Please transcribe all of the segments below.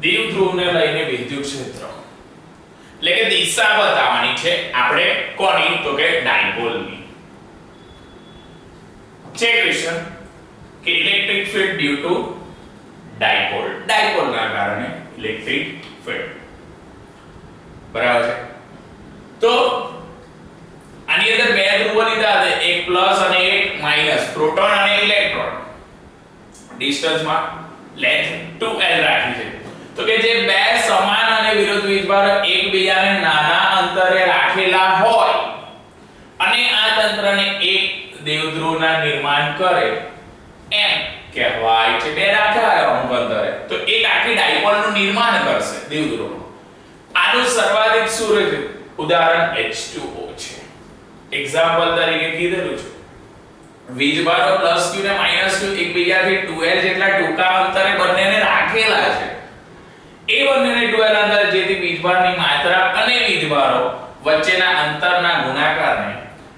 દ્વિધ્રુવને લઈને વિદ્યુત ક્ષેત્ર એટલે કે દિશા બતાવવાની છે આપણે કોની તો કે ડાયપોલની છે ક્વેશ્ચન કે ઇલેક્ટ્રિક ફીલ્ડ ડ્યુ ટુ ડાયપોલના કારણે ઇલેક્ટ્રિક ફીલ્ડ બરાબર છે તો આની અંદર બે ધ્રુવો લીધા છે એક પ્લસ અને એક માઈનસ પ્રોટોન અને ઇલેક્ટ્રોન ડિસ્ટન્સમાં લેન્થ 2l રાખી છે તો કે જે બે સમાન અને વિરુદ્ધ વીજભારો એકબીજાને નાના અંતરે રાખેલા હોય અને આ તંત્રને એક દ્વિધ્રુવના નિર્માણ કરે એમ કહેવાય છે બે રાખ્યા અમુક અંતરે તો એક આખી ડાયપોલનું નિર્માણ કરશે દ્વિધ્રુવ આનું સર્વાધિક સૂરજ ઉદાહરણ H2O છે એક્ઝામ્પલ તરીકે કીધેલું છે વીજભારો +q ને -q એકબીજાથી 2l જેટલા ટૂંકા અંતરે બંનેને રાખેલા છે એ બંનેને 2l અંતરે જેથી વીજભારની માત્રા અને વીજભારો વચ્ચેના અંતરના ગુણાકારને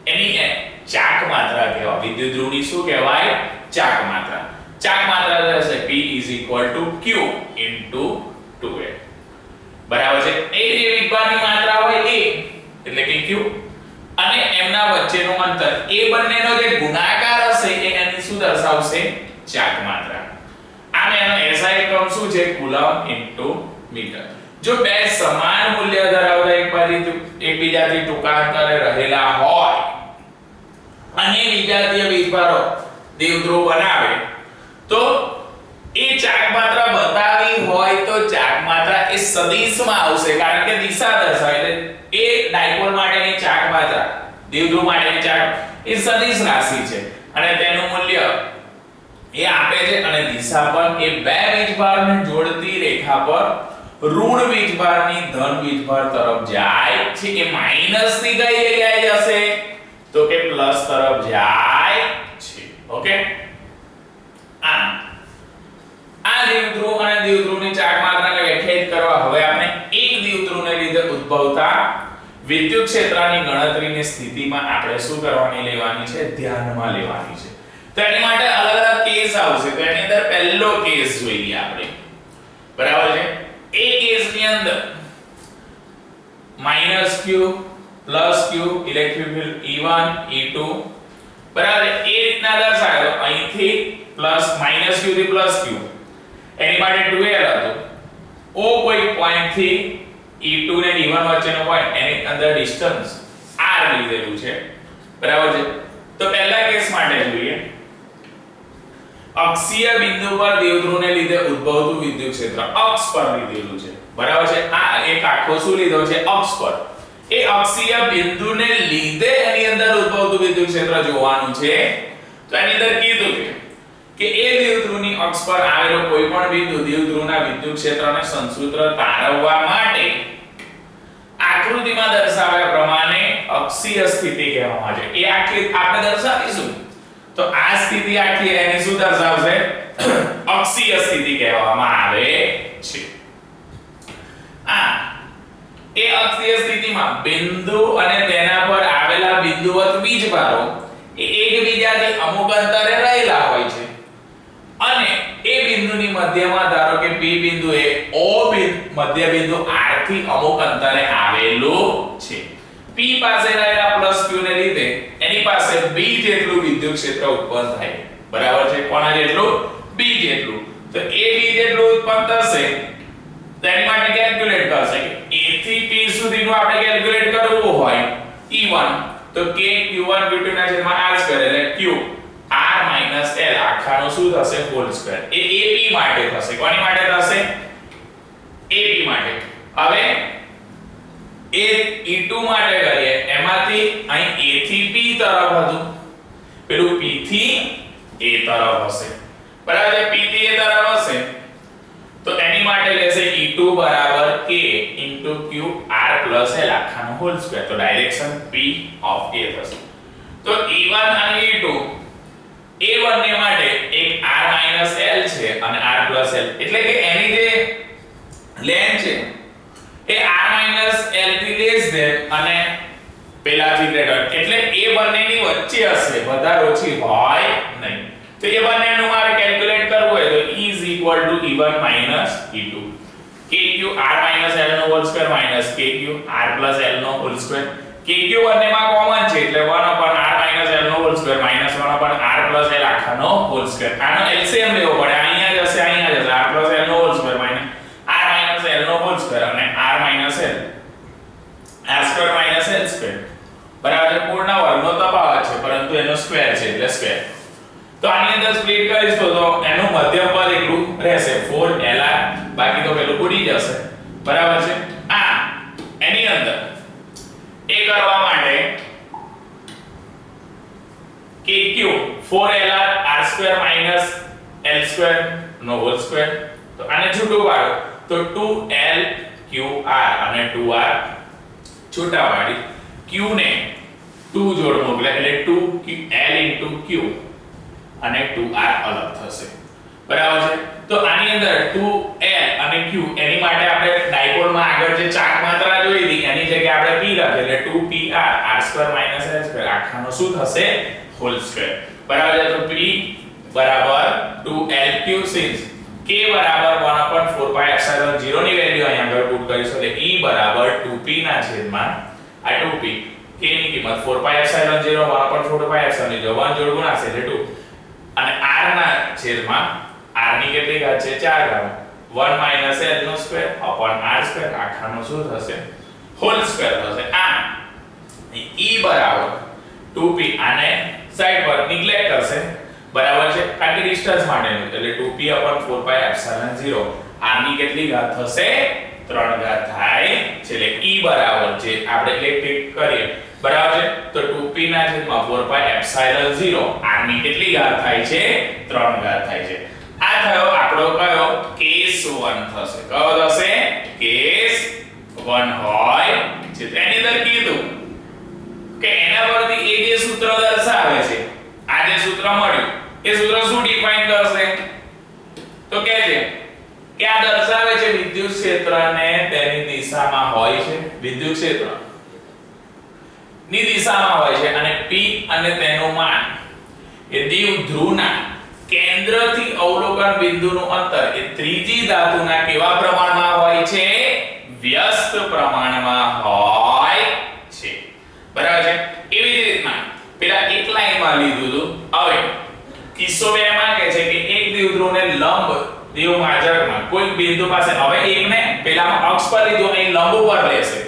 એની ચાક માત્રા કહેવાય વિદ્યુત ધ્રુવની શું કહેવાય ચાક માત્રા થશે P = Q * 2l બરાબર છે એ જે વીજભારની માત્રા હોય એ એટલે કે Q અને એમના વચ્ચેનું અંતર એ બંનેનો જે ગુણાકાર હશે એ એની શું દર્શાવશે ચાક માત્રા આને એનો SI એકમ શું છે કુલમ * મીટર જો બે સમાન મૂલ્ય ધરાવતા એકબીજાથી ટૂંકા અંતરે રહેલા હોય અને વિજાતીય વીજભારો દ્વિધ્રુવ બનાવે તો એ ચાક માત્રા બતાવી હોય તો ચાક માત્રા એ સદિશમાં આવશે કારણ કે દિશા દર્શાવે એટલે એ ડાયપોલ માટેની ચાક માત્રા દ્વિધ્રુવ માટેની ચાક એ સદિશ રાશિ છે અને તેનું મૂલ્ય એ આપે છે અને દિશા પણ એ બે વીજભારને જોડતી રેખા પર ઋણ વીજભારની ધન વીજભાર તરફ જાય છે એ માઈનસ ની કઈ જગ્યાએ જશે તો કે પ્લસ તરફ જાય છે ઓકે આ દ્વિધ્રુવ અને દ્વિધ્રુવની ચાક માત્રાને વ્યાખ્યાયિત કરવા હવે આપણે એક દ્વિધ્રુવને લીધે ઉદ્ભવતા વિદ્યુત ક્ષેત્રની ગણતરીની સ્થિતિમાં આપણે શું કરવાની લેવાની છે ધ્યાનમાં લેવાની છે તો એની માટે અલગ અલગ કેસ આવશે તો એની અંદર પહેલો કેસ જોઈએ આપણે બરાબર છે એ કેસની અંદર -q +q electric field E1 E2 બરાબર એ રીતના દર્શાવ્યો અહીંથી -q થી +q એની માટે 2l હતું ઓ કોઈ પોઈન્ટ થી E2 ને E1 વચ્ચેનો પોઈન્ટ એની અંદર ડિસ્ટન્સ r લીધેલું છે બરાબર છે તો પહેલા કેસ માટે જોઈએ અક્ષીય બિંદુ પર દ્વિધ્રુવને લીધે ઉદ્ભવતું વિદ્યુત ક્ષેત્ર અક્ષ પર લીધેલું છે બરાબર છે આ એક આખો શું લીધો છે અક્ષ પર એ અક્ષીય બિંદુને લીધે એની અંદર ઉદ્ભવતું વિદ્યુત ક્ષેત્ર જોવાનું છે તો એની અંદર કીધું છે કે એ દ્વિધ્રુવની અક્ષ પર આવેલો કોઈપણ બિંદુ દ્વિધ્રુવના વિદ્યુત ક્ષેત્રને સંસૂત્ર તારવવા માટે આકૃતિમાં દર્શાવ્યા પ્રમાણે અક્ષીય સ્થિતિ કહેવામાં આવે છે એ આખી આપણે દર્શાવીશું તો આ સ્થિતિ આખી એની શું દર્શાવશે અક્ષીય સ્થિતિ કહેવામાં આવે છે એ અક્ષીય સ્થિતિમાં બિંદુ અને તેના પર આવેલા બિંદુવત વીજભારો એ એકબીજાથી અમુક અંતરે રહેલા હોય છે અને એ બિંદુની મધ્યમાં ધારો કે P બિંદુ એ O મધ્ય બિંદુ R થી અમુક અંતરે આવેલું છે P પાસે રહેલા +q ને લીધે એની પાસે B જેટલું વિદ્યુત ક્ષેત્ર ઉત્પન્ન થાય બરાબર છે કોના જેટલું B જેટલું તો એ B જેટલું ઉત્પન્ન થશે તેની માટે કેલ્ક્યુલેટ કરશે કે A થી P સુધીનું આપણે કેલ્ક્યુલેટ કરવું હોય E1 તો k q1 q2 ના છેદમાં r સ્ક્વેર એટલે q r - l આખાનો શું થશે હોલ સ્ક્વેર એ AP માટે થશે કોની માટે થશે AP માટે હવે એ E2 માટે કરીએ એમાંથી અહીં A થી P તરફ હતું પેલું P થી A તરફ હશે બરાબર P થી A તરફ હશે તો એની માટે લેશે E2 = k * q r + l આખાનો હોલ સ્ક્વેર તો ડાયરેક્શન P ઓફ A થશે તો E1 અને E2 એ બંને માટે એક r - l છે અને r + l એટલે કે એની જે લેન્થ છે એ r - l થી લેસ ધેન અને પેલાથી ગ્રેટર એટલે એ બંનેની વચ્ચે હશે વધારે ઓછી હોય નહીં તો એ બંનેનું મારે કેલ્ક્યુલેટ કરવું હોય તો E = E1 - E2 kq r - l નો whole square minus kq r + l નો હોલ સ્ક્વેર kq બંનેમાં કોમન છે એટલે 1/r - l નો whole square minus 1/r + l આખાનો હોલ સ્ક્વેર. આનો એલસીએમ લેવો પડે. અહીંયા જશે r + l નો whole square minus r - l નો હોલ સ્ક્વેર અને r - l r² - l² બરાબર છે. પૂર્ણ વર્ગનો તફાવત છે પરંતુ એનો સ્ક્વેર છે એટલે સ્ક્વેર. તો આની અંદર સ્પ્લિટ કરીશ તો એનું મધ્યમ પદ એટલું રહેશે 4lr, બાકી તો પેલું ઉડી જશે. બરાબર છે. આ એની અંદર એ કરવા માટે kq 4lr r² - l² નો હોલ સ્ક્વેર. તો આને છૂટું પાડો તો 2lqr અને 2r છૂટા પાડી q ને 2 જોડ મોકલે એટલે 2l * q અને 2r અલગ થશે. બરાબર છે. તો આની અંદર 2l અને q એની માટે આપણે ડાયપોલમાં આગળ જે ચાક માત્રા જોઈ હતી એની જગ્યાએ આપણે p લખે એટલે 2pr r² - l² આખાનો શું થશે હોલ સ્ક્વેર. બરાબર છે. તો p = 2lq since k = 1/4πε0 ની વેલ્યુ અહીં આગળ પુટ કરીશું એટલે e = 2p ના છેદમાં આ 2p k ની કિંમત 4πε0 1/4πε0 1 જોડ ગુણાશે એટલે 2 અને r ના છેદમાં r ની કેટલી ઘાત છે 4 ઘાત 1 - l નો સ્ક્વેર r² આખાનો શું થશે હોલ સ્ક્વેર થશે. આ e = 2p આને સાઈડ પર નિગ્લેક્ટ કરશે. બરાબર છે. કારણ કે ડિસ્ટન્સ માટેનું એટલે 2p/4πε0 r ની કેટલી ઘાત થશે 3 ઘાત થાય છે એટલે e બરાબર છે આપણે ઇલેક્ટ્રિક કરીએ. બરાબર છે. તો 2p ના છેદમાં 4πε0 r ની કેટલી ઘાત થાય છે 3 ઘાત થાય છે. આ થયો આપણો કયો કેસ 1 થશે. કયો થશે કેસ 1 હોય છે. તેની અંદર કીધું કે એના પરથી એ જે સૂત્ર દર્શાવે છે આ જે સૂત્ર મળ્યું એ સૂત્ર શું ડિફાઇન કરશે તો કહે છે કે આ દર્શાવે છે વિદ્યુત ક્ષેત્રને તેની દિશામાં હોય છે. વિદ્યુત ક્ષેત્ર ની દિશામાં હોય છે અને p અને તેનું માન એ દ્વિધ્રુવના કેન્દ્રથી અવલોકન બિંદુનું અંતર એ ત્રીજી ધાતુના કેવા પ્રમાણમાં હોય છે વ્યસ્ત પ્રમાણમાં હોય છે. બરાબર છે. એવી જ રીતના પેલા એક લાઈનમાં લીધું હતું. હવે કિસ્સો 2 માં કહે છે કે એક દ્વિધ્રુવને લંબ દ્વિમાર્જકમાં કોઈ બિંદુ પાસે હવે એકને પેલામાં અક્ષ પર લીધો અને લંબ ઉપર લેશે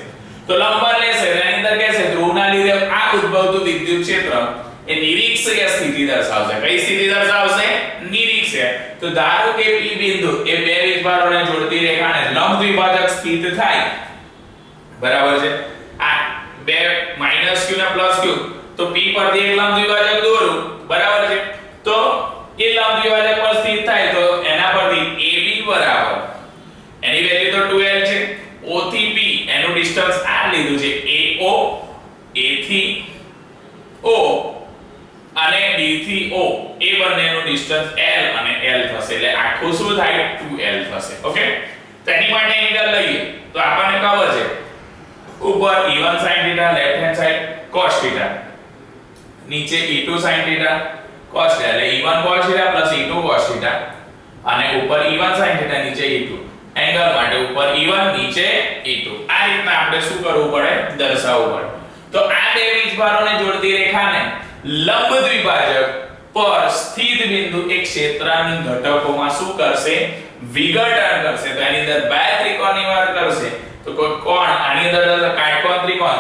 તો લંબ પર લેશે એની અંદર કહે છે ધ્રુવના લીધે આ ઉદ્ભવતું વિદ્યુત ક્ષેત્ર એ નિરીક્ષીય સ્થિતિ દર્શાવશે. કઈ સ્થિતિ દર્શાવશે નિરીક્ષીય. તો ધારો કે p બિંદુ એ બે વીજભારોને જોડતી રેખાને લંબ દ્વિભાજક સ્થિત થાય. બરાબર છે. આ બે -q ને +q તો p પરથી એક લંબ દ્વિભાજક દોરું. બરાબર છે. તો એ લંબ દ્વિભાજક પર સ્થિત થાય તો એના પરથી AB બરાબર એની વેલ્યુ તો 2l છે. O થી P એનું ડિસ્ટન્સ r લીધું છે AO A થી O અને B થી O એ બંનેનું ડિસ્ટન્સ l અને l થશે એટલે આખું શું થાય 2l થશે. ઓકે. તો એની માટે એંગલ લઈએ તો આપણને ખબર છે ઉપર e1 sin θ left hand side cos θ નીચે e2 sin θ cos θ એટલે e1 cos θ e2 cos θ અને ઉપર e1 sin θ નીચે e2 એંગલ માટે ઉપર e1 નીચે e2 આ રીતના આપણે શું કરવું પડે દર્શાવવું પડે. તો આ બે વીજભારોને જોડતી રેખાને લંબ દ્વિભાજક પર સ્થિત બિંદુ એક ક્ષેત્રની ઘટકોમાં શું કરશે વિઘટન કરશે. તો એની અંદર બે ત્રિકોણની વાત કરશે તો કોઈ કોણ આની અંદર કાટકોણ ત્રિકોણ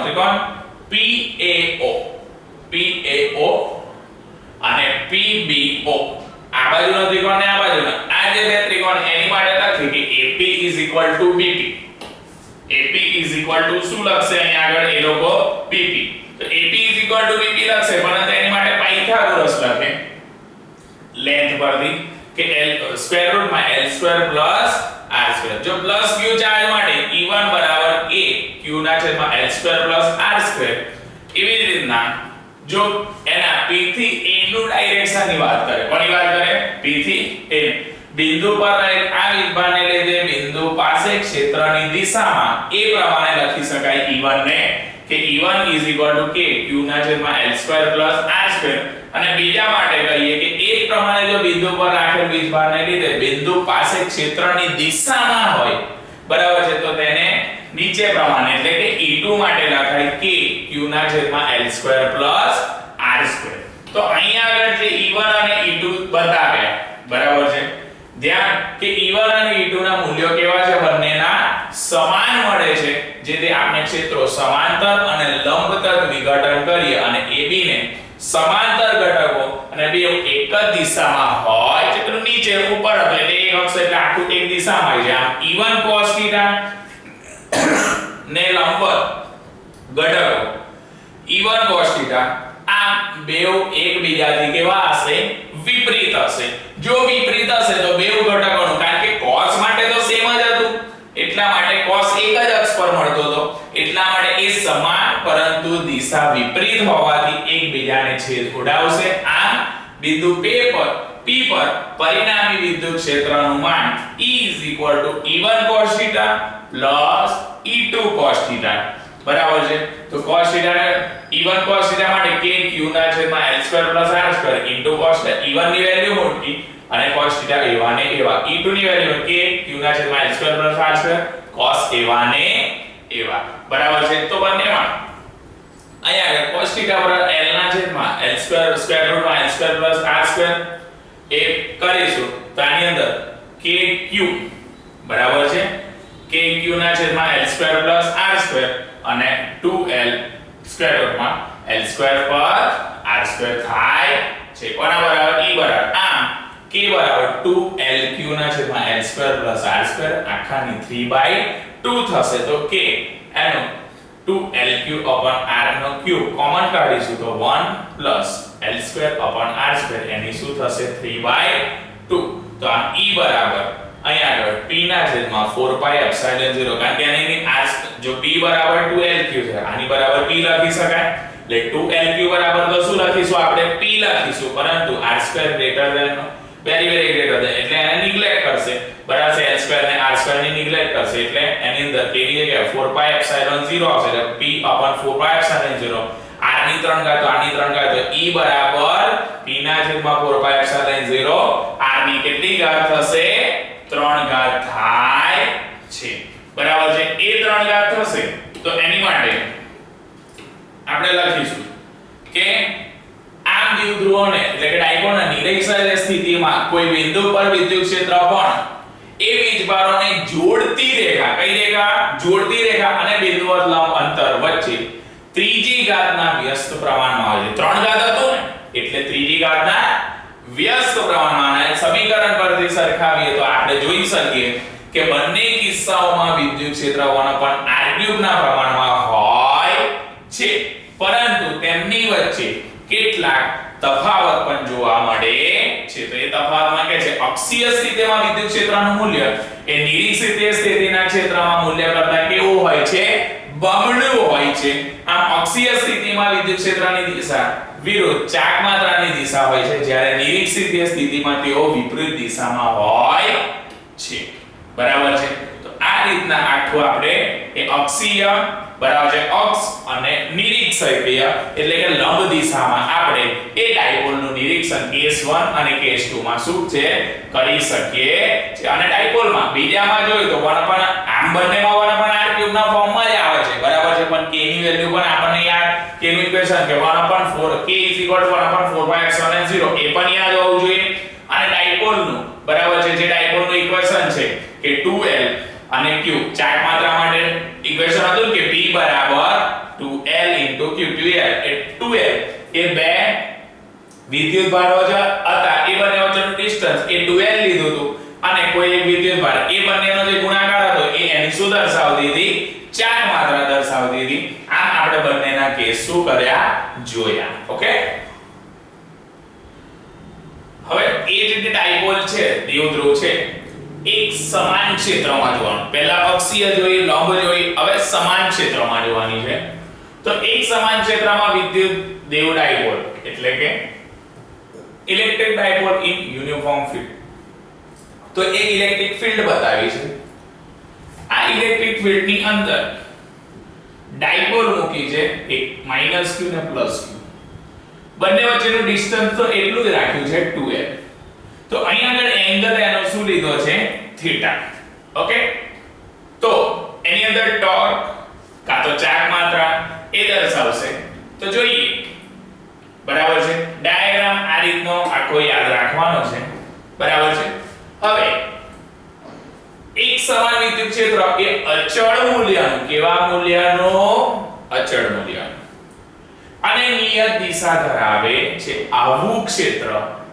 PAO અને PBO આ બાજુનો ત્રિકોણ ને આ બાજુનો આ જે બે ત્રિકોણ એની માટે લખી કે AP = BP. AP શું લખશે અહીં આગળ એ લોકો BP. તો AP = BP લખશે પણ તેની માટે પાયથાગોરસ લખે લેન્થ પરથી કે l² r². જો +q ચાર્જ માટે E1 = a q ના છેદમાં l² r². એવી જ રીતના જો એના p થી a નું ડાયરેક્શન ની વાત કરે કોની વાત કરે p થી a બિંદુ પર આ વિભાગને લીધે બિંદુ પાસે ક્ષેત્રની દિશામાં એ પ્રમાણે લખી શકાય E1 ને કે E1 = k q ના છેદમાં l² r² અને બીજા માટે કહીએ કે એ પ્રમાણે જો બિંદુ પર રાખેલ વીજભારને લીધે બિંદુ પાસે ક્ષેત્રની દિશામાં હોય બરાબર છે. તો તેને નીચે પ્રમાણે એટલે કે E2 માટે લખાય k q ના છેદમાં L2 R2. તો અહીંયા આગળ જે E1 અને E2 બતાવ્યા બરાબર છે, ધ્યાન કે E1 અને E2 ના મૂલ્યો કેવા છે, બંનેના સમાન મળે છે, જેથી આપણે ક્ષેત્રો સમાંતર અને લંબતર વિઘટન કરીએ અને AB ને સમાંતર ઘટકો અને બે એક જ દિશામાં હોય, ચિત્ર નીચે ઉપર હતો એટલે એક અક્ષ એટલે આખું એક દિશામાં છે. આમ E1 cos θ ને લંબવત ઘટકો E1 cos θ આ બેઉ એકબીજાથી કેવા હશે, વિપરીત હશે. જો વિપરીત હશે તો બેઉ ઘટકોનું, કારણ કે cos માટે તો સેમ જ હતું એટલા માટે cos એક જ અક્ષ પર મળતો હતો એટલા માટે એ સમાન પરંતુ દિશા વિપરીત હોવાથી એકબીજાને છેદ ઉડાવશે. આમ બિંદુ P પર પરિણામી વિદ્યુત ક્ષેત્રનું માન E E1 cos θ E2 cos θ બરાબર છે. તો cos θ ને E1 cos θ માટે k q ના છેદમાં L2 R2 cos θ E1 ની વેલ્યુ મૂકી અને cos θ એવા ને એવા, E2 ની વેલ્યુ k q ના છેદમાં L2 R2 cos એવા ને એવા બરાબર છે. તો બંનેમાં અહીંયા cos θ L ના છેદમાં L2 સ્ક્વેર રૂટમાં L2 R2 એ કરીશું તો આની અંદર kq બરાબર છે kq ના છેદમાં L2 R2 અને 2l સ્ક્વેર રૂટમાં L2 પર R2 થાય છે. કોના બરાબર E બરાબર આમ k બરાબર 2lq ના છેદમાં L2 R2 આખાની 3/2 થશે. તો k એનો 2lq r નો ક્યુબ કોમન કાઢીશું તો 1 L2 R2 એની શું થશે 3/2. તો આ E બરાબર અહીંયા આગળ p ના છેદમાં 4πε0 કારણ કે આની જો p બરાબર 2lq છે આની બરાબર p લખી શકાય એટલે 2lq બરાબર તો શું લખીશું આપણે p લખીશું, પરંતુ r2 greater than very greater than એટલે એને નિગ્લેક્ટ કરશે બરાબર છે. l2 ને r2 ની નિગ્લેક્ટ કરશે એટલે એની અંદર k ની જગ્યાએ 4πε0 આવશે એટલે p 4πε0 r ની 3 ઘાત તો r ની 3 ઘાત તો E બરાબર p ના છેદમાં 4πε0 r ની કેટલી ઘાત થશે 3 ઘાત થાય છે બરાબર છે. એ 3 ઘાત થશે તો એની માટે આપણે લખીશું કે આમ દ્વિધ્રુવોને એટલે કે ડાયપોલના નિરીક્ષક સ્થિતિમાં કોઈ બિંદુ પર વિદ્યુત ક્ષેત્ર પણ એ વીજભારોને જોડતી રેખા, કઈ રેખા જોડતી રેખા અને બિંદુવત લંબ અંતર વચ્ચે ત્રીજી ઘાતના વ્યસ્ત પ્રમાણમાં હોય છે. 3 ઘાત હતું ને એટલે ત્રીજી ઘાતના વ્યસ્ત પ્રમાણમાં, અને સમીકરણ પરથી સરખાવીએ તો આપણે જોઈ શકીએ કે બંને કિસ્સાઓમાં વિદ્યુત ક્ષેત્ર 1/r³ ના પ્રમાણમાં હોય છે, પરંતુ તેમની વચ્ચે કેટલાક તફાવત પણ જોવા મળે છે. તો એ તફાવતમાં કે છે અક્ષીય સ્થિતિમાં વિદ્યુત ક્ષેત્રનું મૂલ્ય એ નિરીક્ષિત સ્થિતિના ક્ષેત્રમાં મૂલ્ય કરતાં કેવું હોય છે, બમણું હોય છે. આમ અક્ષીય સ્થિતિમાં વિદ્યુત ક્ષેત્રની દિશા વિરુદ્ધ ચાકમાત્રાની દિશા હોય છે, જ્યારે નિરીક્ષિત સ્થિતિમાં તેઓ વિપરીત દિશામાં હોય છે બરાબર છે. તો આ રીતના આખું આપણે એ અક્ષીય બરાબર છે અક્ષ અને નિરીક્ષકીય એટલે કે લંબ દિશામાં આપણે એ ડાયપોલનું નિરીક્ષણ કેસ 1 અને કેસ 2 માં શું છે કરી શકીએ છે. અને ડાયપોલમાં બીજામાં જોઈએ તો આમ બંનેમાં 1/r³ ના ફોર્મમાં જ આવે છે બરાબર છે, પણ k ની વેલ્યુ પણ આપણને યાદ k નું ઇક્વેશન કે 1/4 k 1/4πε0 એ પણ યાદ હોવું જોઈએ. અને ડાયપોલનું બરાબર છે જે ડાયપોલનું ઇક્વેશન છે કે 2l અને q ચાક માત્રા માટે ઇક્વેશન હતું કે p બરાબર 2l * q 2l એ બે વિદ્યુત ભારો હતા એ બંને વચ્ચેનું ડિસ્ટન્સ એ 2l લીધું હતું અને કોઈ એક વિદ્યુત ભાર એ બંનેનો જે ગુણાકાર હતો એ એની શું દર્શાવતી હતી, ચાક માત્રા દર્શાવતી હતી. આમ આપણે બંનેના કેસ શું કર્યા જોયા. ઓકે, હવે એ જે ડાયપોલ છે દ્વિધ્રુવ છે એક સમાન ક્ષેત્રમાં જોવાનું. પહેલા અક્ષીય જોઈ, લંબ જોઈ, હવે સમાન ક્ષેત્રમાં જોવાની છે. તો એક સમાન ક્ષેત્રમાં વિદ્યુત દેવ ડાયપોલ એટલે કે electric dipole in uniform field. તો એક ઇલેક્ટ્રિક ફીલ્ડ બતાવી છે. આ ઇલેક્ટ્રિક ફીલ્ડની અંદર ડાયપોલ મૂકી છે એક -q ને +q. બંને વચ્ચેનું ડિસ્ટન્સ તો એટલું જ રાખ્યું છે 2l. તો અહીંયા આગળ એંગલ એનો શું લીધો છે થીટા. ઓકે, તો એની અંદર ટોર્ક કાં તો ચાક માત્રા એ દર્શાવશે. તો જોઈએ, બરાબર છે. ડાયાગ્રામ આ રીતનો આખો યાદ રાખવાનો છે, બરાબર છે. હવે એક સમાન વિદ્યુત ક્ષેત્ર એ અચળ મૂલ્યનું, કેવા મૂલ્યનું? અચળ મૂલ્યનું અને નિયત દિશા ધરાવે છે આવું ક્ષેત્ર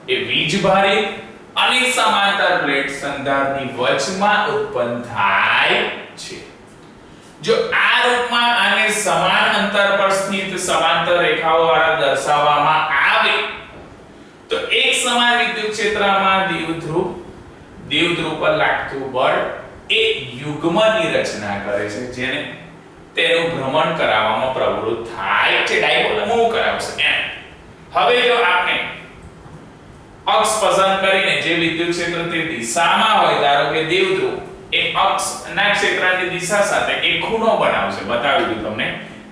એ વીજભારિત અને સમાંતર પ્લેટ સંધારની વચમાં ઉત્પન્ન થાય છે. જો આ રૂપમાં આને સમાન અંતર પર સ્થિત સમાંતર રેખાઓ દ્વારા દર્શાવવામાં આવે તો એક સમાન વિદ્યુત ક્ષેત્રમાં દ્વિધ્રુવ પર લાગતું બળ એ યુગ્મની રચના કરે છે, જેને તેનું ભ્રમણ કરાવવામાં પ્રવૃત્ત થાય છે, ડાયપોલ મૂવ કરાવશે એમ. હવે જો આપણે અક્ષ પસંદ કરીને જે વિદ્યુત ક્ષેત્ર તે દિશામાં હોય, ધારો કે દ્વિધ્રુવ એ અક્ષના ક્ષેત્રની દિશા સાથે એક ખૂણો બનાવશે. બતાવી દીધું તમને,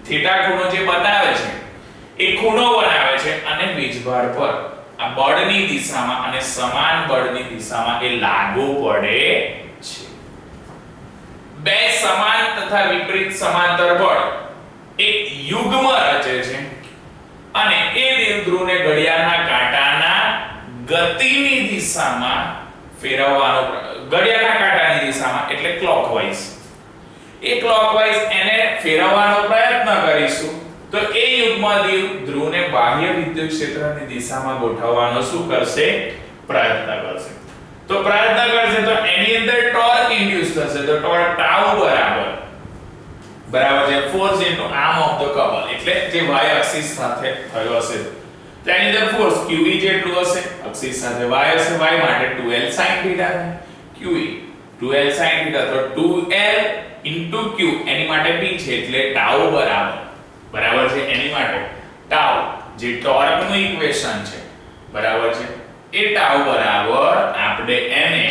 થીટા ખૂણો જે બતાવે છે એ ખૂણો બનાવે છે અને વીજભાર પર આ બળની દિશામાં અને સમાન બળની દિશામાં એ લાગુ પડે છે. બે સમાન તથા વિપરીત સમાંતર બળ એક યુગ્મ રચે છે અને એ દ્વિધ્રુવને ઘડિયાળના કાંટાના ગતિની દિશામાં ફેરવવાનો, ઘડિયાળના કાંટાની દિશામાં એટલે ક્લોકવાઇઝ, એ ક્લોકવાઇઝ એને ફેરવવાનો પ્રયત્ન કરીશું તો એ યુગ્મ દ્વિધ્રુવને બાહ્ય વિદ્યુત ક્ષેત્રની દિશામાં ગોઠવવાનો શું કરશે? પ્રયત્ન કરશે. તો પ્રયત્ન કરશે તો એની અંદર ટોર્ક ઇન્ડ્યુસ થશે. તો ટોર્ક ટાઉ બરાબર છે force into arm of the couple, એટલે જે y એક્સિસ સાથે થયો હશે તેની અંદર ફોર્સ QE જેટલું હશે, એક્સિસ સાથે y હશે, y માટે 2L sin θ, QE 2L sin θ, તો 2L into Q એની માટે p છે એટલે ટાઉ બરાબર છે એની માટે ટાઉ જે ટોર્કનું ઇક્વેશન છે, બરાબર છે, એ ટાઉ બરાબર આપણે એને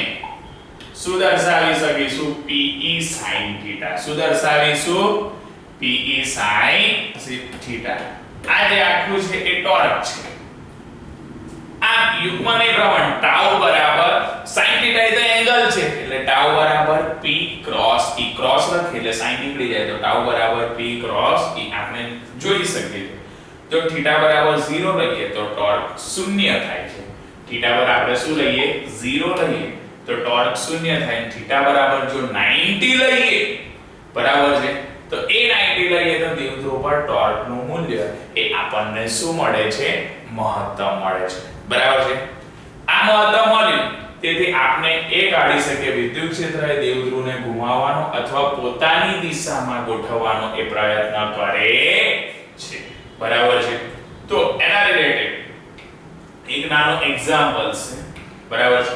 શું દર્શાવી શકીશું? PE sin θ. શું દર્શાવીશું? PE sin θ. આ જે આખું છે એ ટોર્ક છે. આ યુગ્મને પ્રમાણ ટાઉ બરાબર sin θ એ તો એંગલ છે એટલે ટાઉ બરાબર P ક્રોસ E, ક્રોસ લખી એટલે sin નીકળી જાય તો ટાઉ બરાબર P ક્રોસ E આપણે જોઈ શકીએ. જો θ બરાબર 0 લઈએ તો ટોર્ક શૂન્ય થાય છે. θ બરાબર શું લઈએ? 0 લઈએ તો ટોર્ક શૂન્ય થાય. θ બરાબર જો 90 લઈએ, બરાબર છે, તો એ 90 લઈએ તો દ્વિધ્રુવ પર ટોર્કનું મૂલ્ય એ આપણને શું મળે છે? મહત્તમ મળે છે, બરાબર છે. આ મહત્તમ મળ્યું તેથી આપણે એ કાઢી શકીએ વિદ્યુત ક્ષેત્ર એ દ્વિધ્રુવને ઘુમાવવાનો અથવા પોતાની દિશામાં ગોઠવવાનો એ પ્રયત્ન કરે છે, બરાબર છે. તો એના રિલેટેડ એક નાનો એક્ઝામ્પલ છે, બરાબર છે.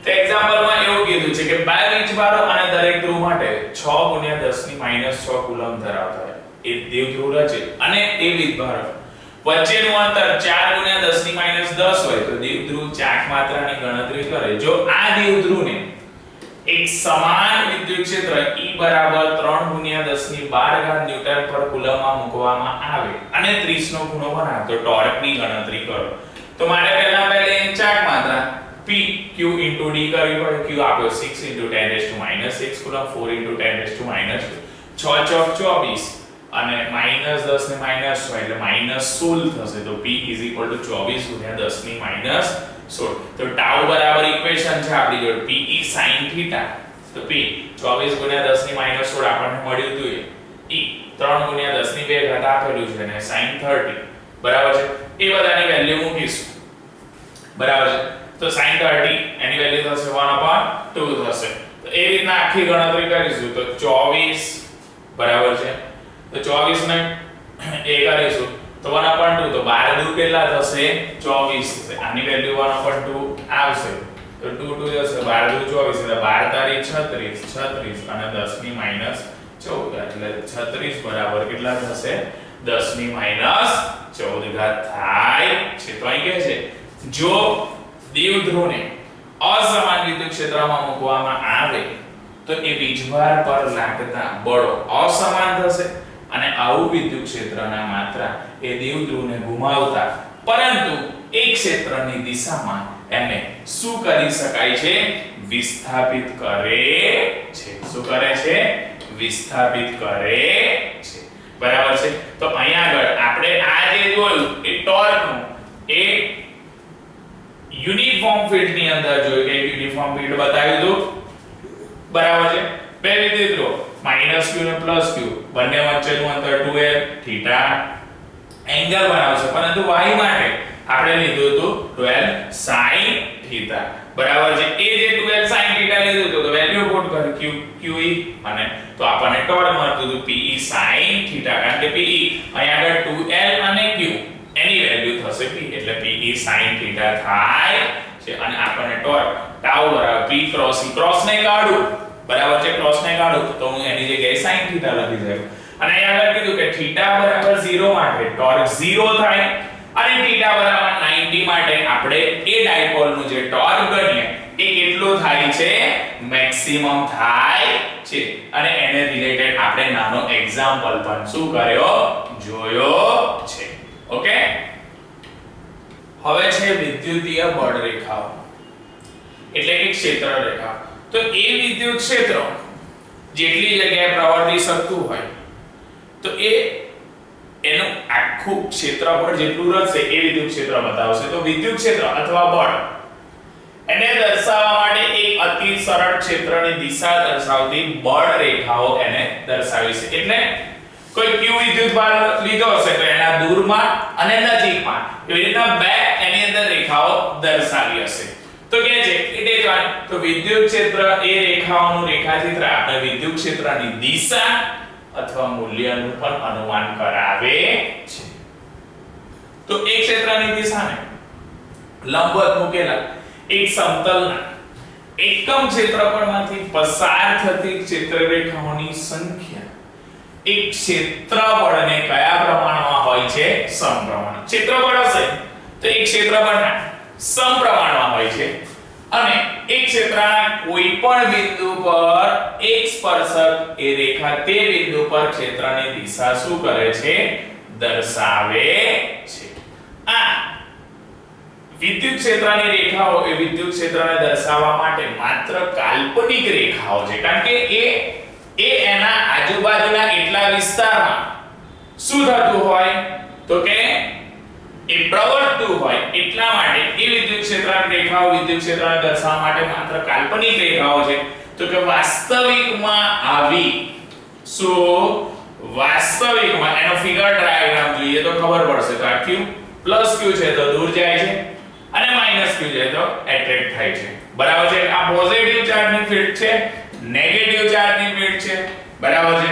તો એક્ઝામ્પલમાં એવું કીધું છે કે બે વીજભારો અને દરેક ધ્રુવ માટે 6 × 10⁻6 કુલમ્બ ધરાવતા એ દ્વિધ્રુવ રચે અને એ વીજભારો વચ્ચેનું અંતર 4 × 10⁻10 હોય તો દ્વિધ્રુવ ચાક માત્રાની ગણતરી કરે. જો આ દ્વિધ્રુવને એક સમાન વિદ્યુત ક્ષેત્ર E બરાબર 3 × 10⁻12 ન્યૂટન પર કુલમ્બમાં મૂકવામાં આવે અને 30 નો ખૂણો બનાવે તો ટોર્કની ગણતરી કરો. તો મારે પહેલે ચાક માત્રા P Q into D કરવી પડે. Q આપ્યો 6 × 10⁻6 કુલમ્બ, 4 × 10⁻2, 6 ચોક 24 અને -10 ને -6 એટલે -16 થશે. તો P = 24 × 10⁻16. તો ટાઉ બરાબર ઇક્વેશન છે આપણી જોડે PE sin θ. તો P 24 × 10⁻16 આપણને મળ્યું હતું એ E 3 × 10⁻2 આપેલું છે અને sin 30, બરાબર છે. એ બધાની વેલ્યુ મૂકીશું, બરાબર છે. તો sin 30 એની વેલ્યુ થશે 1/2 થશે. તો એ રીતના આખી ગણતરી કરીશું તો 24, બરાબર છે. તો 24 ને એ કરીશું તો 1/2 તો 12 દુ કેટલા થશે? 24 થશે. આની વેલ્યુ 1/2 આવશે તો 2 2 થશે, 12 દુ 24 એટલે 12 તારી 36 અને 10⁻14 એટલે 36 બરાબર કેટલા થશે? 10⁻14 થાય છે. તો અહીં કહે છે જો દ્વિધ્રુવને અસમાન વિદ્યુત ક્ષેત્રમાં મૂકવામાં આવે તો એ વીજભાર પર લાગતા બળો અસમાન થશે અને આવું વિદ્યુત ક્ષેત્રના માત્રા એ દ્વિધ્રુવને ઘુમાવતા પરંતુ એક ક્ષેત્રની દિશામાં એને શું કરી શકાય છે? વિસ્થાપિત કરે છે. શું કરે છે? વિસ્થાપિત કરે છે, બરાબર છે. તો અહીંયા આગળ આપણે આ જે જોયું એ ટોર્કનું એ યુનિફોર્મ ફીલ્ડ ની અંદર જોયું કે યુનિફોર્મ ફીલ્ડ બતાવ્યું હતું, બરાબર છે. બે વિદ્યુત રો -q ને +q બંને વચ્ચેનું અંતર 2l થીટા એંગલ બનાવશે, પરંતુ y માટે આપણે લીધું હતું 12 sin થીટા, બરાબર છે. એ જે 12 sin થીટા લીધું હતું તો વેલ્યુ પુટ કરી qe અને તો આપણને ટોર્ક મળતું હતું pe sin થીટા, કારણ કે pe અહીંયા આગળ 2l અને q એની વેલ્યુ થશે p એટલે pe sin થીટા થાય છે. અને આપણને ટોર્ક tau બરાબર p ક્રોસ e ક્રોસ ને કાઢું, બરાબર છે. ક્રોસ ને કાઢું તો હું એની જગ્યાએ sin થીટા લખી દઉં. અને અહીંયા આગળ કીધું કે થીટા બરાબર 0 માટે ટોર્ક 0 થાય અને થીટા બરાબર 90 માટે આપણે એ ડાયપોલનું જે ટોર્ક ગણીએ એ કેટલું થાય છે, મેક્સિમમ થાય છે. અને એને રિલેટેડ આપણે નાનો એક્ઝામ્પલ પણ શું કર્યો, જોયો છે. ઓકે, હવે છે વિદ્યુતીય બળ રેખાઓ એટલે કે ક્ષેત્ર રેખા. તો એ વિદ્યુત ક્ષેત્ર જેટલી જગ્યાએ પ્રવર્તી શકતું હોય તો એનું આખું ક્ષેત્રફળ જેટલું રહેશે એ વિદ્યુત ક્ષેત્ર બતાવશે. તો વિદ્યુત ક્ષેત્ર અથવા બળ એને દર્શાવવા માટે એક અતિ સરળ ક્ષેત્રની દિશા દર્શાવતી બળ રેખાઓ એને દર્શાવી છે. એટલે કોઈ q વિદ્યુતભાર લીધો હશે તો એના દૂરમાં અને નજીકમાં એવી રીતના બે એની અંદર રેખાઓ દર્શાવી હશે. તો કે છે એટલે જ તો વિદ્યુત ક્ષેત્ર એ રેખાઓનું રેખાચિત્ર આપણે વિદ્યુત ક્ષેત્રની દિશા અથવા મૂલ્યનું પણ અનુમાન કરાવે છે. તો એક ક્ષેત્રની દિશાને લંબવત મૂકેલા એક સમતલના એકમ ક્ષેત્રફળમાંથી પસાર થતી ક્ષેત્ર રેખાઓની સંખ્યા એક ક્ષેત્રફળને કયા પ્રમાણમાં હોય છે, સમપ્રમાણ. ક્ષેત્રફળ હશે તો એક ક્ષેત્રફળના સમપ્રમાણમાં હોય છે અને એક ક્ષેત્રના કોઈ પણ બિંદુ પર એક સ્પર્શક એ રેખા તે બિંદુ પર ક્ષેત્રની દિશા શું કરે છે, દર્શાવે છે. આ વિદ્યુત ક્ષેત્રની રેખાઓ એ વિદ્યુત ક્ષેત્રને દર્શાવવા માટે માત્ર કાલ્પનિક રેખાઓ છે, કારણ કે એ એના આજુબાજુના એટલા વિસ્તારમાં શું થતું હોય તો કે એ પ્રવર્તતું હોય એટલા માટે એ વિદ્યુત ક્ષેત્રની રેખાઓ વિદ્યુત ક્ષેત્રને દર્શાવવા માટે માત્ર કાલ્પનિક રેખાઓ છે. તો કે વાસ્તવિકમાં આવી વાસ્તવિકમાં એનો ફિગર ડાયાગ્રામ જોઈએ તો ખબર પડશે. તો આ q + q છે તો દૂર જાય છે અને -q છે તો એટ્રેક્ટ થાય છે, બરાબર છે. આ પોઝિટિવ ચાર્જની ફીલ્ડ છે, નેગેટિવ ચાર્જની ફીલ્ડ છે, બરાબર છે.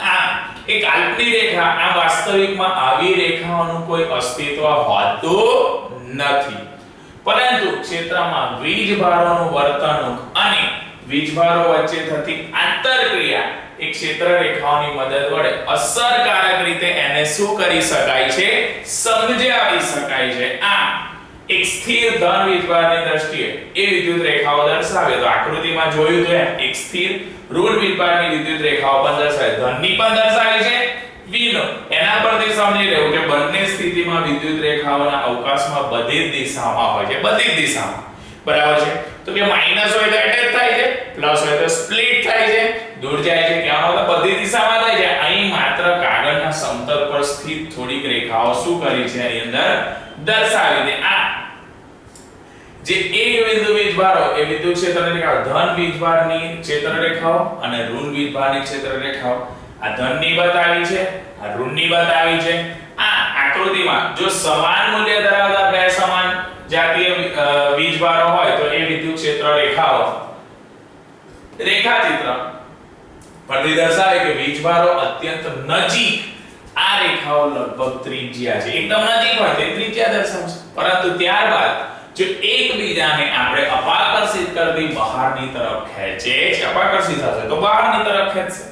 આ એક કાલ્પનિક રેખા, આ વાસ્તવિકમાં આવી રેખાઓનું કોઈ અસ્તિત્વ હોતું નથી, પરંતુ ક્ષેત્રમાં વીજભારોનું વર્તણૂક અને વીજભારો વચ્ચે થતી આંતરક્રિયા એક ક્ષેત્ર રેખાઓની મદદ વડે અસરકારક રીતે એને શું કરી શકાય છે, સમજાવી શકાય છે. આ એક સ્થિર ધન વીજભારની દ્રષ્ટિએ એ વિદ્યુત રેખાઓ દર્શાવે તો આકૃતિમાં જોયું તો એક સ્થિર ઋણ વીજભારની વિદ્યુત રેખાઓ પણ દર્શાવે, ધનની પણ દર્શાવે છે, વિનો. એના પરથી સમજી લેવું કે બંને સ્થિતિમાં વિદ્યુત રેખાઓના અવકાશમાં બધી જ દિશામાં હોય છે, બધી જ દિશામાં, બરાબર છે. તો કે માઈનસ હોય તો એટેચ થાય છે, પ્લસ હોય તો સ્પ્લિટ થાય છે, દૂર જાય છે, ક્યાં હોય તો બધી દિશામાં થાય છે. અહીં માત્ર કાગળના સમતલ પર સ્થિત થોડીક રેખાઓ શું કરી છે એની અંદર દર્શાવી દે. આ જે એક બિંદુ વીજભારો એ વિદ્યુત ક્ષેત્રની રેખાઓ ધન વીજભારની ક્ષેત્ર રેખાઓ અને ઋણ વીજભારની ક્ષેત્ર રેખાઓ આ ધનની બતાવી છે, આ ઋણની બતાવી છે. આ આકૃતિમાં જો સમાન મૂલ્ય ધરાવતા બે સમાન જાતીય વીજભારો હોય તો એ વિદ્યુત ક્ષેત્ર રેખાઓ રેખાચિત્ર પરથી દર્શાવે કે વીજભારો અત્યંત નજીક આ રેખાઓ લગભગ ત્રિજ્યા છે, એકદમ નજીક હોય તે ત્રિજ્યા દર્શાવશે, પરંતુ ત્યારબાદ જો એકબીજાને આપણે અપાકર્ષિત કરતી બહારની તરફ ખેંચે છે, અપાકર્ષિત થશે તો બહારની તરફ ખેંચશે,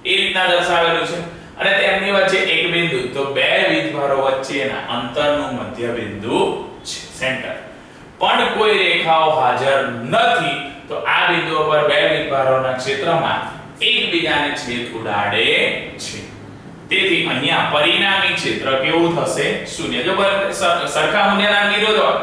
એ રીતના દર્શાવેલું છે. અને તેમની વચ્ચે એક બિંદુ તો બે વીજભારો વચ્ચેના અંતરનું મધ્ય બિંદુ છે, સેન્ટર. પણ કોઈ રેખાઓ હાજર નથી તો આ બિંદુઓ પર બે વીજભારોના ક્ષેત્રમાં એકબીજાને છેદ ઉડાડે છે. તેથી અહીંયા પરિણામી ક્ષેત્ર કેવું થશે, શૂન્ય. જો સરખા મૂલ્યના વિરોધ હોય,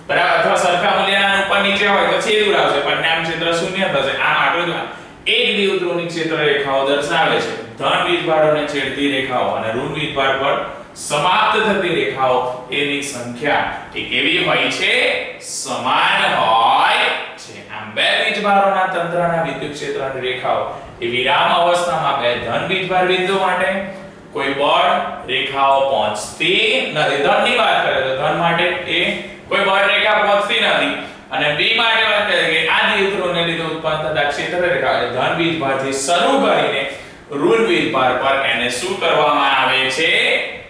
બરાબર, અથવા સરખા મૂલ્યના ઉપર નીચે હોય તો છેદ ઉડાવશે, પરિણામી ક્ષેત્ર શૂન્ય થશે. આમ આકૃતિમાં એક દ્વિધ્રુવની ક્ષેત્ર રેખાઓ દર્શાવે છે ધન વીજભારોને છેડતી રેખાઓ અને ઋણ વીજભાર પર સમાપ્ત થતી રેખાઓ એની સંખ્યા એ કેવી હોય છે? સમાન હોય છે. આમ બે વીજભારોના તંત્રના વિદ્યુત ક્ષેત્રની રેખાઓ એ વિરામ અવસ્થામાં બે ધન વીજભાર બિંદુ માટે કોઈ બળ રેખાઓ પહોંચતી નથી. ધનની વાત કરીએ તો ધન માટે એ કોઈ બળ રેખા પહોંચતી નથી અને બી માટે વાત કરીએ કે આ દ્વિધ્રુવને લીધે ઉત્પન્ન થતા ક્ષેત્ર રેખા ધન વીજભારથી શરૂ કરીને ઋણ વીજભાર પર એને શું કરવામાં આવે છે?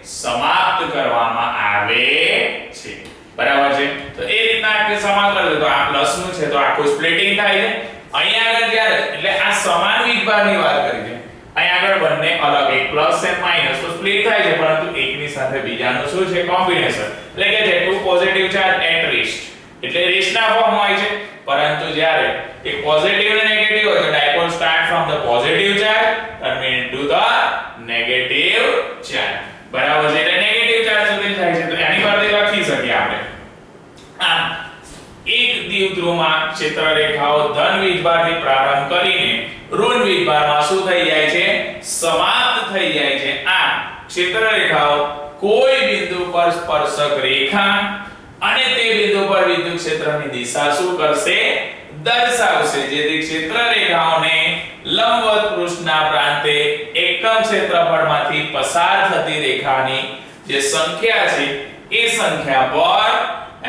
સમાપ્ત કરવામાં આવે છે. બરાબર છે. તો એ રીતના આપણે સમાપ્ત કરીએ તો આ પ્લસ નું છે તો આખું સ્પ્લિટિંગ થાય છે. અહીંયા આગળ જ્યારે એટલે આ સમાન વીજભારની વાત કરી છે. અહીંયા આગળ બંને અલગ એક પ્લસ અને માઈનસ તો સ્પ્લિટ થાય છે પરંતુ એકની સાથે બીજાનું શું છે? કોમ્બિનેશન. એટલે કે જે two positive charge at rest એટલે રેસ્ટના ફોર્મ હોય છે પરંતુ જ્યારે એક પોઝિટિવ અને નેગેટિવ હોય તો dipole start from the positive charge terminate to the negative charge. બરાબર છે. એટલે નેગેટિવ ચાર્જ સુધી થાય છે તો એની પરથી લખી શકીએ આપણે. આમ એક દ્વિધ્રુવમાં ક્ષેત્ર રેખાઓ ધન વીજભારથી પ્રારંભ કરીને ઋણ વીજભારમાં શું થઈ જાય છે? સમાપ્ત થઈ જાય છે. આમ ક્ષેત્ર રેખાઓ કોઈ બિંદુ પર સ્પર્શક રેખા અને તે બિંદુ પર વિદ્યુત ક્ષેત્રની દિશા શું કરશે? દર્શાવશે. જેથી ક્ષેત્ર રેખાઓને લંબવત પૃષ્ઠના પ્રાંતે એકમ ક્ષેત્રફળમાંથી પસાર થતી રેખાની જે સંખ્યા છે એ સંખ્યા પર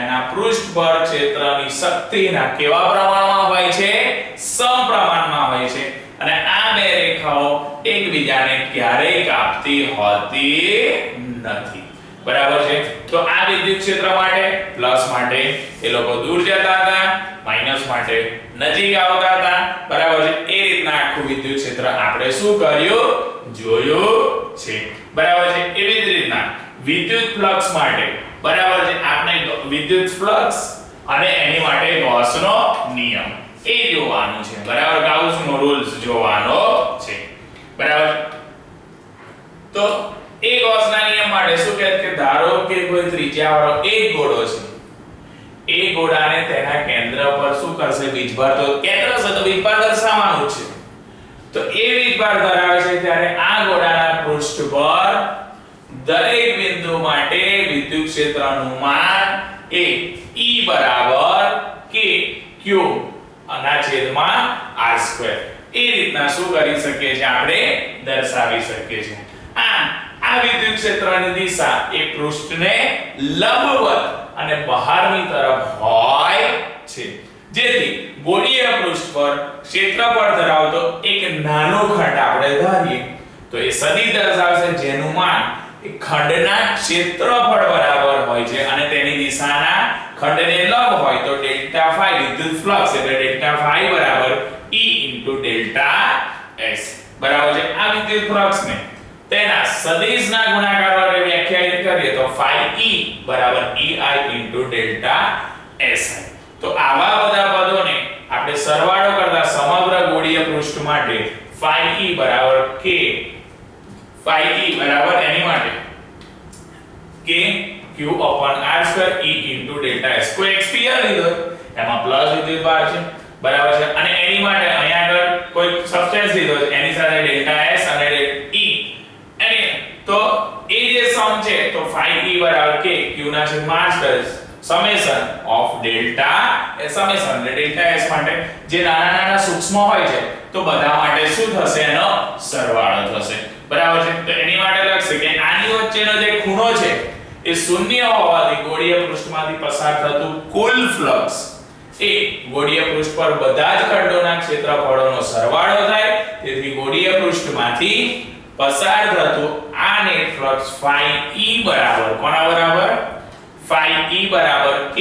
એના પૃષ્ઠ પર ક્ષેત્રની શક્તિના કેવા પ્રમાણમાં હોય છે? સમપ્રમાણમાં હોય છે અને આ બે રેખાઓ એકબીજાને ક્યારેય કાપતી હોતી નથી. બરાબર છે. તો આ વિદ્યુત ક્ષેત્ર માટે પ્લસ માટે એ લોકો દૂર જતા હતા, માઈનસ માટે નજીક આવતા હતા. બરાબર છે. એ રીતના આખું વિદ્યુત ક્ષેત્ર આપણે શું કર્યું? જોયું છે. બરાબર છે. એવી જ રીતના વિદ્યુત ફ્લક્સ માટે બરાબર છે આપણે વિદ્યુત ફ્લક્સ અને એની માટે ગૌસનો નિયમ એ જોવાનું છે. બરાબર. ગાઉસનો રૂલ્સ જોવાનો છે. બરાબર. તો એ ગૌસના નિયમ માટે શું કહે કે ધારો કે કોઈ ત્રિજ્યાવાળો એક ગોળો છે. એ ગોળાને તેના કેન્દ્ર પર શું કરશે? વીજભાર તો કેન્દ્ર છે તો વીજભાર દર્શાવવાનું છે. તો એ વીજભાર ધરાવે છે ત્યારે આ ગોળાના પૃષ્ઠ પર દરેક બિંદુ માટે વિદ્યુત ક્ષેત્રનું માન એ E બરાબર k q ના છેદમાં r2 એ રીતના શું કરી શકીએ છીએ? આપણે દર્શાવી શકીએ છીએ. આમ આ વિદ્યુત ક્ષેત્રની દિશા એ પૃષ્ઠને લંબવત અને બહારની તરફ હોય છે. જેથી ગોળીય પૃષ્ઠ પર ક્ષેત્રફળ ધરાવતો એક નાનો ખંડ આપણે ધારીએ તો એ સદી દર્શાવશે જેનું માન એ ખંડના ક્ષેત્રફળ બરાબર હોય છે અને તેની દિશાના ખંડને લંબ હોય તો ડેલ્ટા ફાઈ વિદ્યુત ફ્લક્સ એટલે ડેલ્ટા ફાઈ બરાબર E ડેલ્ટા S. બરાબર છે. આ વિદ્યુત ફ્લક્સને તેના સદિશના ગુણાકાર વડે વ્યાખ્યાયિત કરીએ તો phi E બરાબર EI ડેલ્ટા SI. તો આવા બધા પદોને આપણે સરવાળો કરતા સમગ્ર ગોળીય પૃષ્ઠ માટે phi E બરાબર k phi E બરાબર એની માટે k q r2 E delta S. કોઈ એક સ્ફિયર લીધો એમાં પ્લસ વિદ્યુતભાર છે. બરાબર છે. અને એની માટે અહીંયા આગળ કોઈ સબસ્ટેન્સ લીધો છે એની સાથે ડેલ્ટા S અને E અને તો એ જે સમ છે તો phi E બરાબર k q ના છેદમાં r2 summation of delta summation delta S માટે જે નાના નાના સૂક્ષ્મ હોય છે તો બધા માટે શું થશે? એનો સરવાળો થશે. બરાબર છે. તો એની માટે લખશે કે આની વચ્ચેનો જે ખૂણો છે એ શૂન્ય હોવાથી ગોળીય પૃષ્ઠમાંથી પસાર થતું કુલ ફ્લક્સ એ ગોળીય પૃષ્ઠ પર બધા જ ખંડોના ક્ષેત્રફળોનો સરવાળો થાય. તેથી ગોળીય પૃષ્ઠમાંથી પસાર થતું આ નેટ ફ્લક્સ phi E બરાબર કોના બરાબર? phi E બરાબર k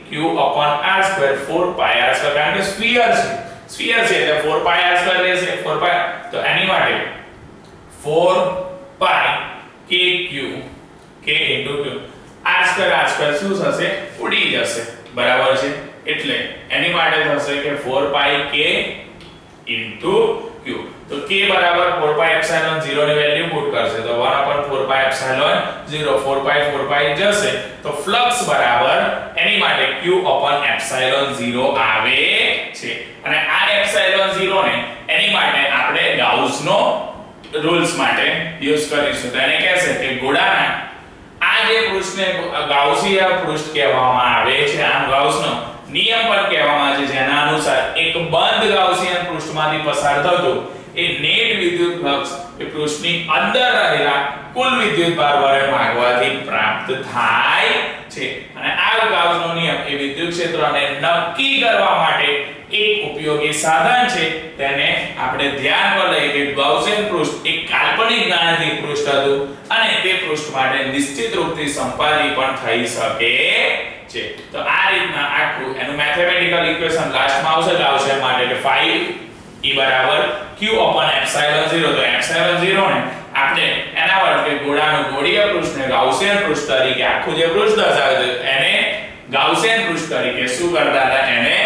q r2 4 pi r2 કારણ કે સ્ફિયર છે એટલે 4 pi r2 લેશે 4 pi. તો એની માટે 4 pi k q k q r2 શું થશે? ઉડી જશે. બરાબર છે. એટલે એની માટે થશે કે 4 pi k q. તો k બરાબર 4 pi epsilon 0 ની વેલ્યુ પુટ કરશે તો 1/4 pi epsilon 0 4 pi જશે તો ફ્લક્સ બરાબર એની માટે q epsilon 0 આવે છે અને આ epsilon 0 ને એની ગાઉસનો રૂલ્સ માટે યુઝ કરીશું. તો એને કહેશે કે ગોળાના આ જે પૃષ્ઠને ગાઉસીય પૃષ્ઠ કહેવામાં આવે છે, આમ ગાઉસનો નિયમ પણ કહેવામાં આવે છે, જેના અનુસાર એક બંધ ગાઉસીય પૃષ્ઠમાંથી પસાર થતો એ નેટ વિદ્યુત ફ્લક્સ એ પૃષ્ઠની અંદર રહેલા કુલ વિદ્યુતભાર વડે ભાગવાથી પ્રાપ્ત થાય છે. અને આ ગાઉસનો નિયમ એ વિદ્યુત ક્ષેત્રને નક્કી કરવા માટે એક ઉપયોગી સાધન છે. તેને આપણે ધ્યાન પર લઈએ કે ગાઉસિયન પૃષ્ઠ એક કાલ્પનિક ગાણિતિક પૃષ્ઠ હતું અને તે પૃષ્ઠ માટે નિશ્ચિત રૂપથી સંપાદી પણ થઈ શકે છે. તો આ રીતના આખું એનું મેથેમેટિકલ ઇક્વેશન લાસ્ટમાં આવશે ગાઉસિયન માટે કે 5 E બરાબર q upon epsilon 0. તો epsilon 0 ને આપણે એના વર્ગ કે ગોળાનું ગોળીય પૃષ્ઠને ગાઉસિયન પૃષ્ઠ તરીકે આખું જે પૃષ્ઠ દર્શાવે છે એને ગાઉસિયન પૃષ્ઠ તરીકે શું કરતા હતા, એને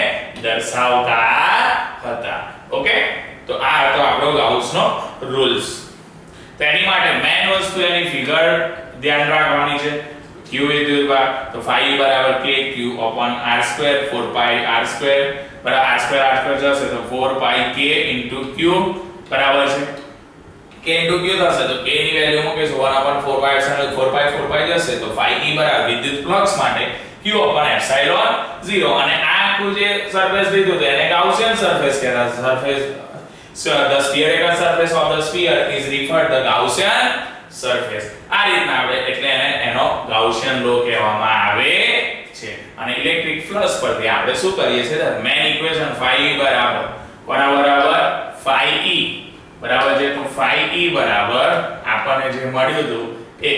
દર્શાવતા હતા. ઓકે, તો આ હતો આપણો ગાઉસનો રૂલ્સ. તેની માટે મેઈન વસ્તુ એની ફિગર ધ્યાન રાખવાની છે. q વિદ્યુતભાર તો 5 બરાબર k q upon r2 4 pi r2 બરાબર r2 જશે તો 4 pi k into q બરાબર છે k into q થશે તો k ની વેલ્યુ મૂકીશું 1 upon 4 pi epsilon 4 pi જશે તો 5e બરાબર વિદ્યુત ફ્લક્સ માટે q upon epsilon 0. અને આ આખું જે સરફેસ લીધું તો એને ગાઉસિયન સરફેસ કહેવાય. Surface the spherical surface of the sphere is referred the Gaussian surface. આ રીતના આપણે એટલે એનો ગાઉસિયન લો કહેવામાં આવે છે. અને ઇલેક્ટ્રિક ફ્લક્સ પરથી આપણે શું કરીએ છીએ, મેઈન ઇક્વેશન 5e બરાબર કોના બરાબર 5e બરાબર છે. તો 5e બરાબર આપણને જે મળ્યું હતું એ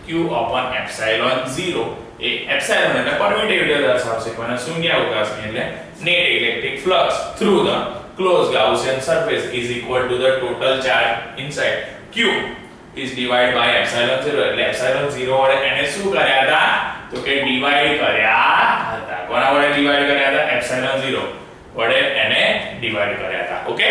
q upon epsilon 0 એ એપ્સિલોન એટલે પરમિટિવિટી દર્શાવશે અને શૂન્યાવકાશની એટલે net electric flux through the closed Gaussian surface is equal to the total charge inside q is divided by epsilon 0. એટલે epsilon 0 વડે એને શું કર્યા હતા તો કે ડિવાઇડ કર્યા હતા. કોના વડે ડિવાઇડ કર્યા હતા, epsilon 0 વડે એને ડિવાઇડ કર્યા હતા. ઓકે.